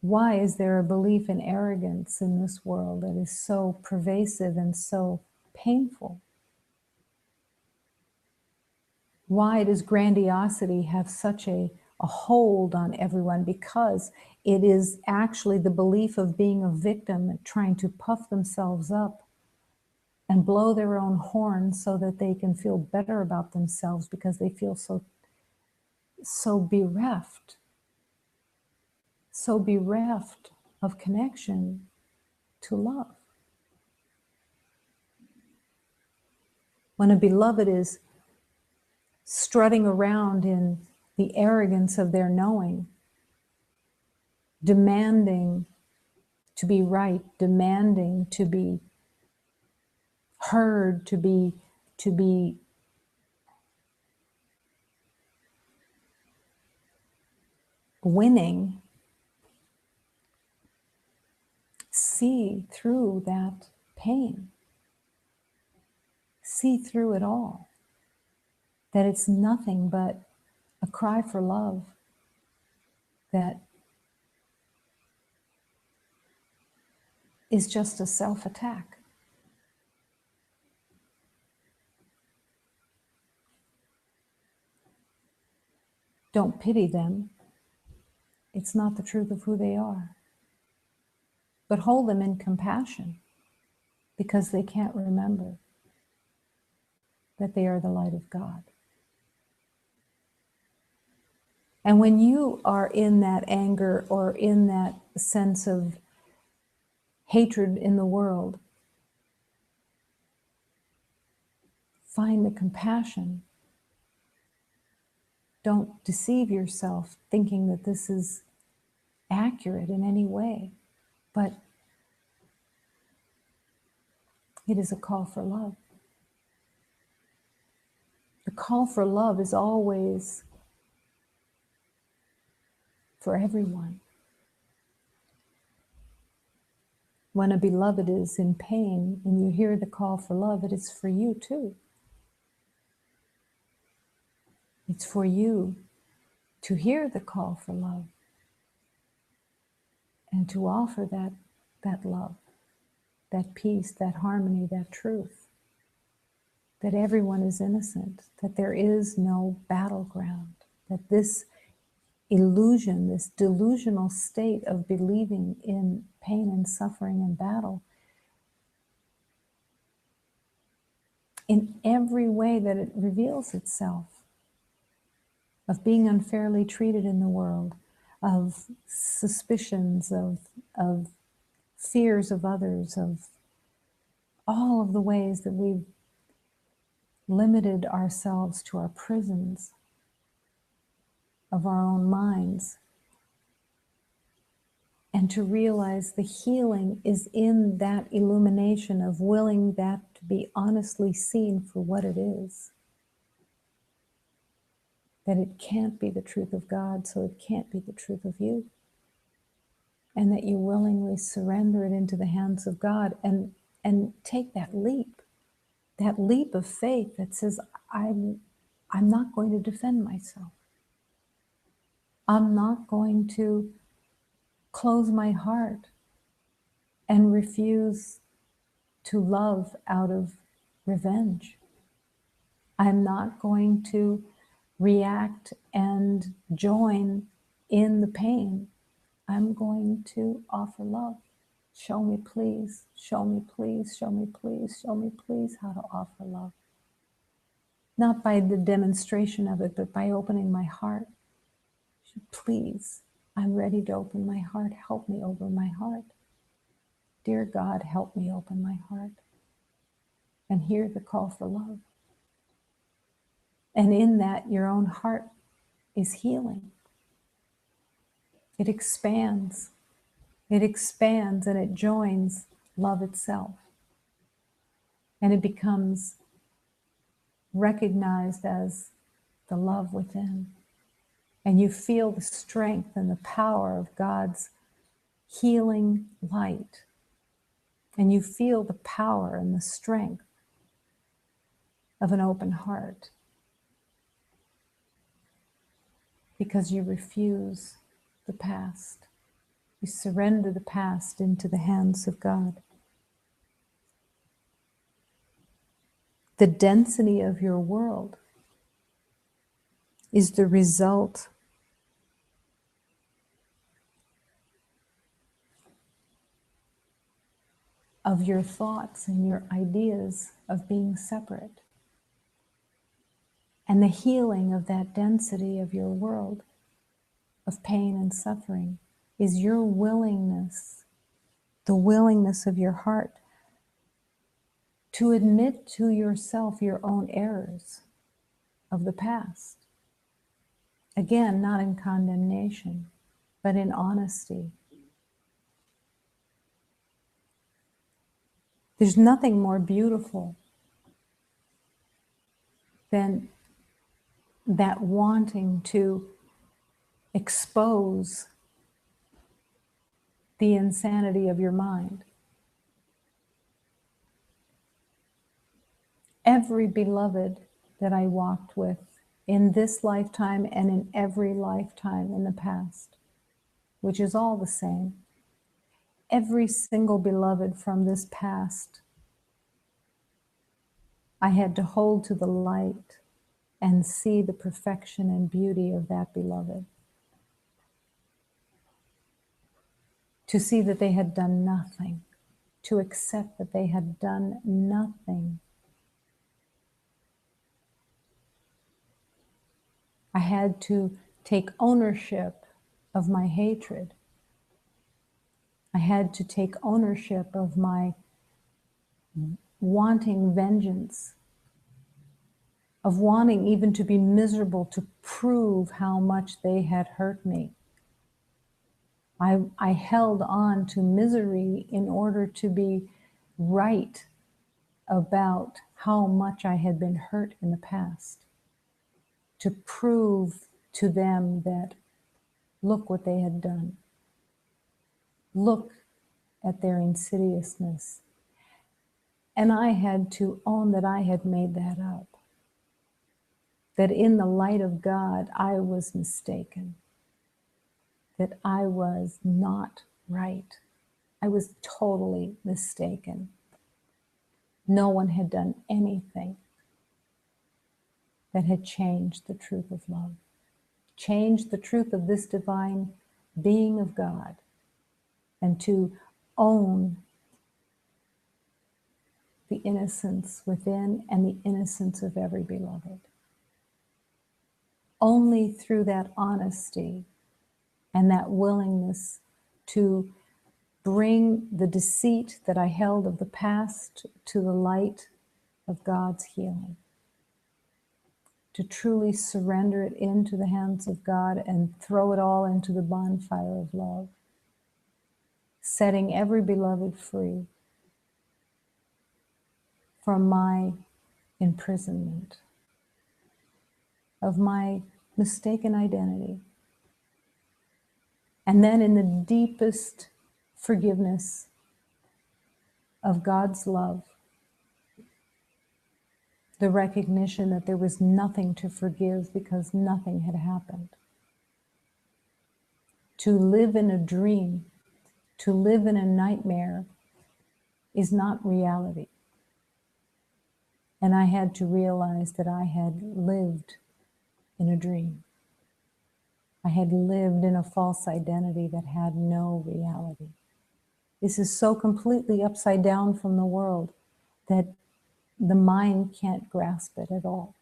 is there a belief in arrogance in this world that is so pervasive and so painful? Why does grandiosity have such a hold on everyone? Because it is actually the belief of being a victim and trying to puff themselves up and blow their own horn so that they can feel better about themselves because they feel so bereft of connection to love. When a beloved is strutting around in the arrogance of their knowing, demanding to be right, demanding to be heard, to be winning, see through that pain. See through it all. That it's nothing but a cry for love that is just a self-attack. Don't pity them. It's not the truth of who they are. But hold them in compassion because they can't remember that they are the light of God. And when you are in that anger or in that sense of hatred in the world, find the compassion. Don't deceive yourself thinking that this is accurate in any way, but it is a call for love. The call for love is always for everyone. When a beloved is in pain and you hear the call for love, it is for you too. It's for you to hear the call for love and to offer that love, that peace, that harmony, that truth, that everyone is innocent, that there is no battleground, that this illusion, this delusional state of believing in pain and suffering and battle, in every way that it reveals itself, of being unfairly treated in the world, of suspicions, of fears of others, of all of the ways that we've limited ourselves to our prisons of our own minds. And to realize the healing is in that illumination of willing that to be honestly seen for what it is. That it can't be the truth of God, so it can't be the truth of you. And that you willingly surrender it into the hands of God and take that leap of faith that says, I'm not going to defend myself. I'm not going to close my heart and refuse to love out of revenge. I'm not going to react and join in the pain. I'm going to offer love. Show me, please. Show me, please. Show me, please. Show me, please, how to offer love. Not by the demonstration of it, but by opening my heart. Please, I'm ready to open my heart. Help me open my heart. Dear God, help me open my heart. And hear the call for love. And in that, your own heart is healing. It expands. It expands and it joins love itself. And it becomes recognized as the love within. And you feel the strength and the power of God's healing light. And you feel the power and the strength of an open heart. Because you refuse the past. You surrender the past into the hands of God. The density of your world is the result of your thoughts and your ideas of being separate. And the healing of that density of your world of pain and suffering is your willingness, the willingness of your heart to admit to yourself your own errors of the past. Again, not in condemnation, but in honesty. There's nothing more beautiful than that wanting to expose the insanity of your mind. Every beloved that I walked with in this lifetime and in every lifetime in the past, which is all the same, every single beloved from this past, I had to hold to the light and see the perfection and beauty of that beloved. To see that they had done nothing, to accept that they had done nothing. I had to take ownership of my hatred. I had to take ownership of my wanting vengeance, of wanting even to be miserable to prove how much they had hurt me. I held on to misery in order to be right about how much I had been hurt in the past, to prove to them that, look what they had done. Look at their insidiousness. And I had to own that I had made that up. That in the light of God, I was mistaken. That I was not right. I was totally mistaken. No one had done anything that had changed the truth of love, change the truth of this divine being of God, and to own the innocence within and the innocence of every beloved. Only through that honesty and that willingness to bring the deceit that I held of the past to the light of God's healing, to truly surrender it into the hands of God and throw it all into the bonfire of love, setting every beloved free from my imprisonment, of my mistaken identity. And then in the deepest forgiveness of God's love, the recognition that there was nothing to forgive because nothing had happened. To live in a dream, to live in a nightmare is not reality. And I had to realize that I had lived in a dream. I had lived in a false identity that had no reality. This is so completely upside down from the world that the mind can't grasp it at all.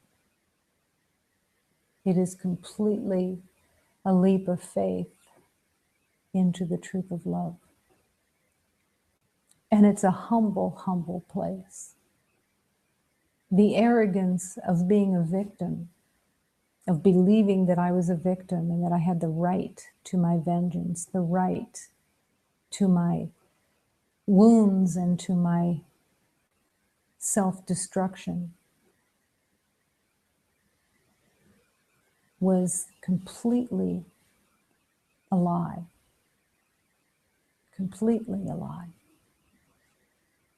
It is completely a leap of faith into the truth of love. And it's a humble, humble place. The arrogance of being a victim, of believing that I was a victim and that I had the right to my vengeance, the right to my wounds and to my self-destruction, was completely a lie. Completely a lie.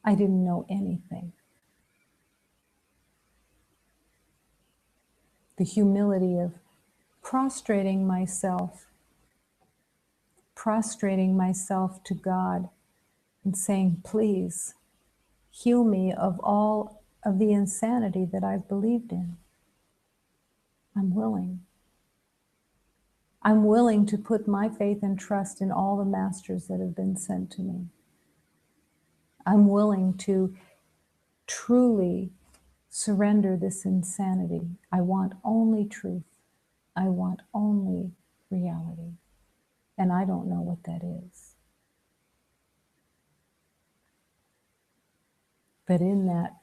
I didn't know anything. The humility of prostrating myself to God and saying, please heal me of all of the insanity that I've believed in. I'm willing. I'm willing to put my faith and trust in all the masters that have been sent to me. I'm willing to truly surrender this insanity. I want only truth. I want only reality. And I don't know what that is. But in that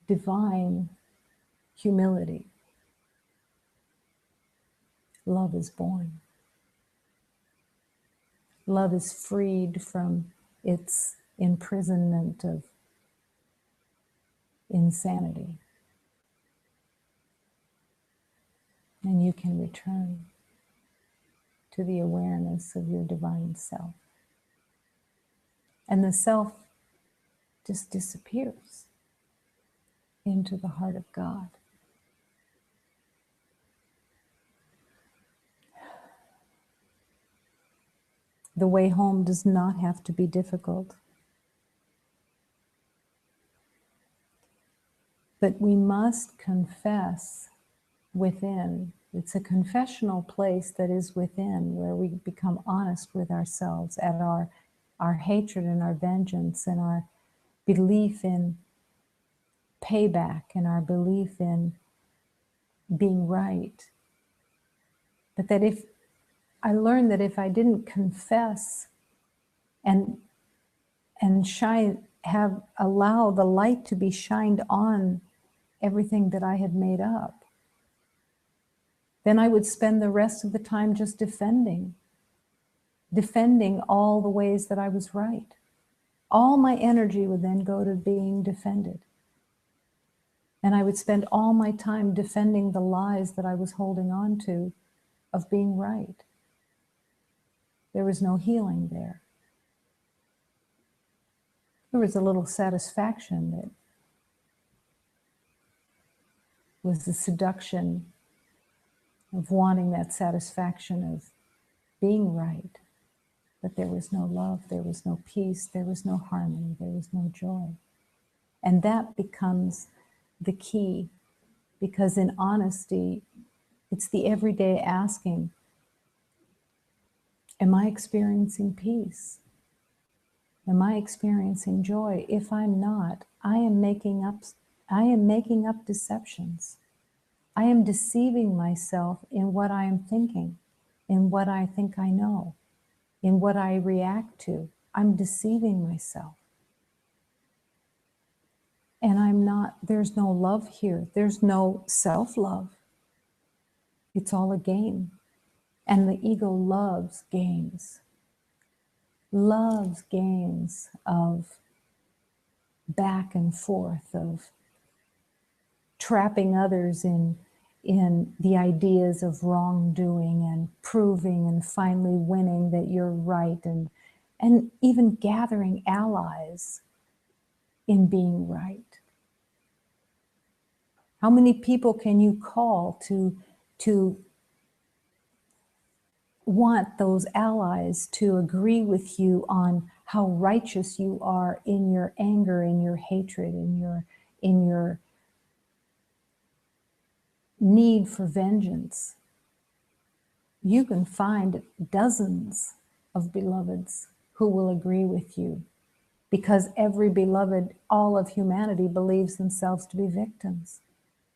divine humility, love is born. Love is freed from its imprisonment of insanity. And you can return to the awareness of your divine self. And the self just disappears into the heart of God. The way home does not have to be difficult. But we must confess within. It's a confessional place that is within, where we become honest with ourselves at our hatred and our vengeance and our belief in payback and our belief in being right. But that if I learned that if I didn't confess and allow the light to be shined on everything that I had made up, then I would spend the rest of the time just defending all the ways that I was right. All my energy would then go to being defended. And I would spend all my time defending the lies that I was holding on to of being right. There was no healing there. There was a little satisfaction that was the seduction of wanting that satisfaction of being right. But there was no love, there was no peace, there was no harmony, there was no joy. And that becomes the key, because in honesty, It's the everyday asking, am I experiencing peace? Am I experiencing joy? If I'm not, I am making up deceptions. I am deceiving myself in what I am thinking, in what I think I know, in what I react to. I'm deceiving myself. And there's no love here. There's no self-love. It's all a game. And the ego loves games of back and forth, of trapping others in the ideas of wrongdoing and proving and finally winning that you're right, and even gathering allies in being right. How many people can you call to want those allies to agree with you on how righteous you are in your anger, in your hatred, in your need for vengeance? You can find dozens of beloveds who will agree with you, because every beloved, all of humanity, believes themselves to be victims.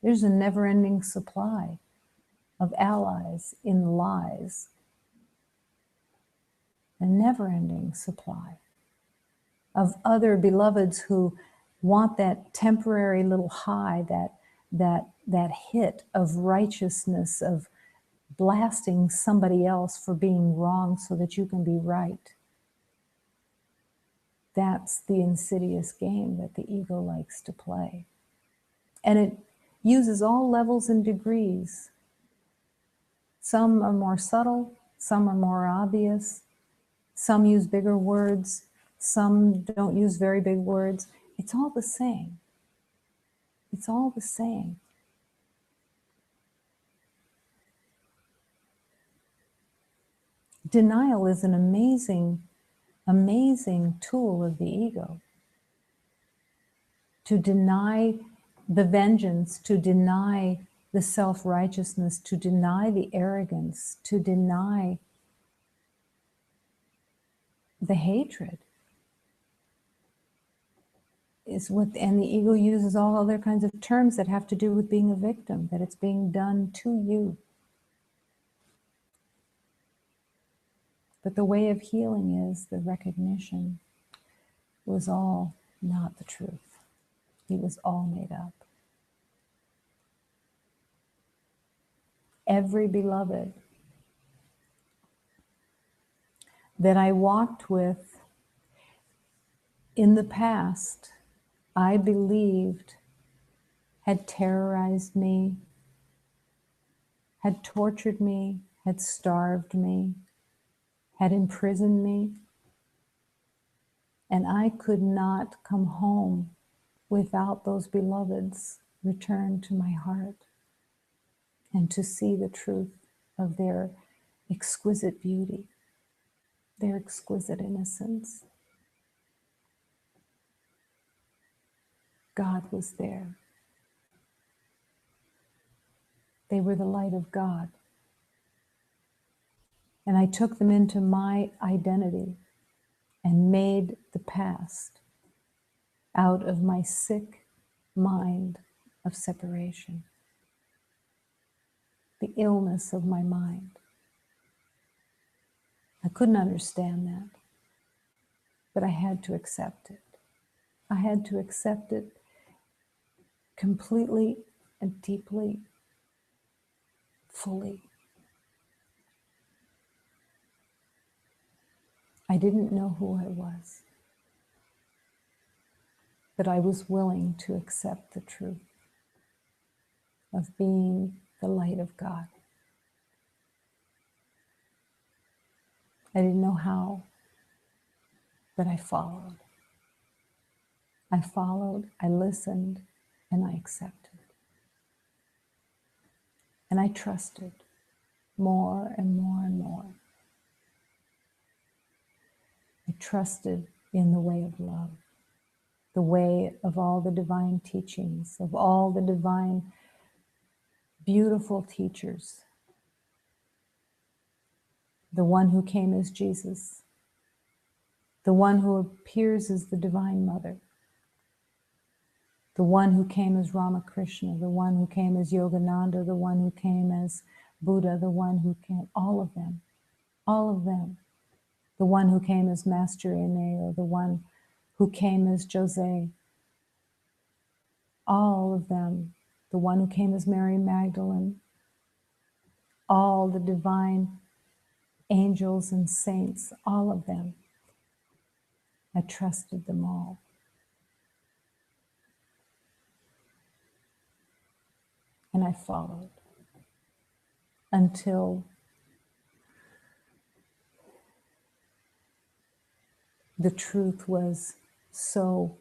There's a never-ending supply of allies in lies, a never-ending supply of other beloveds who want that temporary little high, that hit of righteousness, of blasting somebody else for being wrong so that you can be right. That's the insidious game that the ego likes to play. And it uses all levels and degrees. Some are more subtle, some are more obvious, some use bigger words, some don't use very big words. It's all the same. It's all the same. Denial is an amazing tool of the ego. To deny the vengeance, to deny the self-righteousness, to deny the arrogance, to deny the hatred is what, and the ego uses all other kinds of terms that have to do with being a victim, that it's being done to you. But the way of healing is the recognition was all not the truth. It was all made up. Every beloved that I walked with in the past, I believed had terrorized me, had tortured me, had starved me, had imprisoned me. And I could not come home without those beloveds return to my heart and to see the truth of their exquisite beauty, their exquisite innocence. God was there. They were the light of God. And I took them into my identity and made the past out of my sick mind of separation, the illness of my mind. I couldn't understand that, but I had to accept it. I had to accept it completely and deeply, fully. I didn't know who I was, but I was willing to accept the truth of being the light of God. I didn't know how, but I followed. I followed, I listened, and I accepted. And I trusted more and more and more. I trusted in the way of love, the way of all the divine teachings, of all the divine beautiful teachers. The one who came as Jesus, the one who appears as the Divine Mother, the one who came as Ramakrishna, the one who came as Yogananda, the one who came as Buddha, the one who came, all of them, the one who came as Master Eneo, the one who came as Jose, all of them, the one who came as Mary Magdalene, all the divine angels and saints, all of them. I trusted them all. And I followed until the truth was so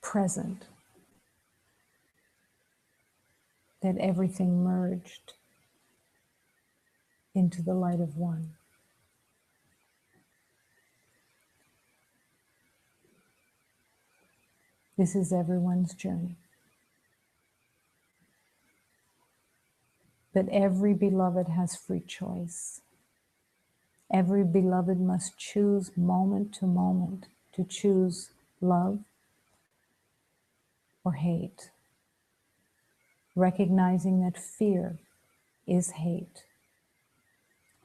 present that everything merged into the light of one. This is everyone's journey. But every beloved has free choice. Every beloved must choose moment to moment to choose love or hate, recognizing that fear is hate.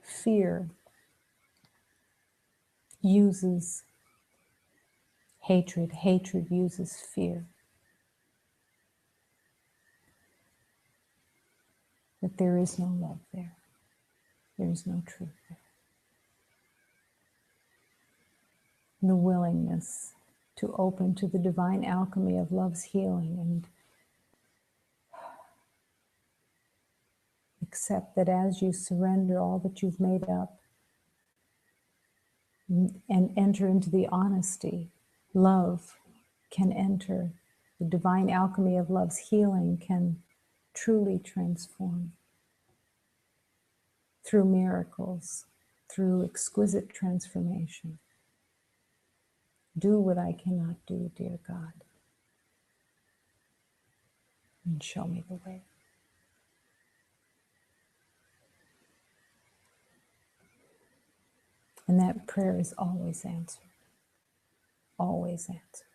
Fear uses hatred. Hatred uses fear. But there is no love there. There is no truth there. The willingness to open to the divine alchemy of love's healing and accept that as you surrender all that you've made up and enter into the honesty, love can enter. The divine alchemy of love's healing can truly transform through miracles, through exquisite transformation. Do what I cannot do, dear God, and show me the way. And that prayer is always answered. Always answered.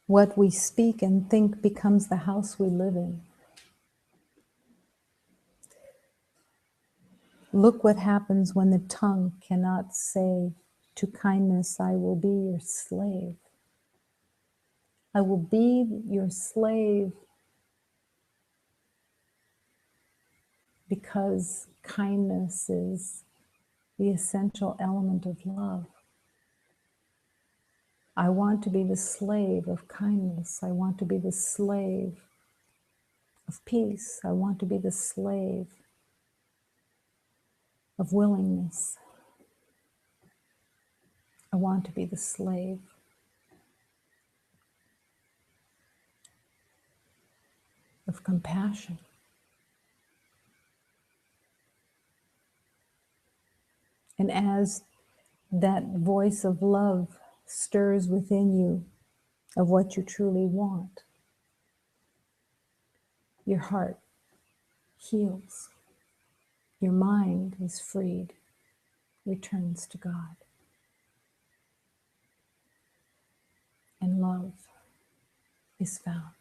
What we speak and think becomes the house we live in. Look what happens when the tongue cannot say, to kindness I will be your slave. I will be your slave because kindness is the essential element of love. I want to be the slave of kindness. I want to be the slave of peace. I want to be the slave of willingness. I want to be the slave of compassion. And as that voice of love stirs within you of what you truly want, your heart heals. Your mind is freed, returns to God. And love is found.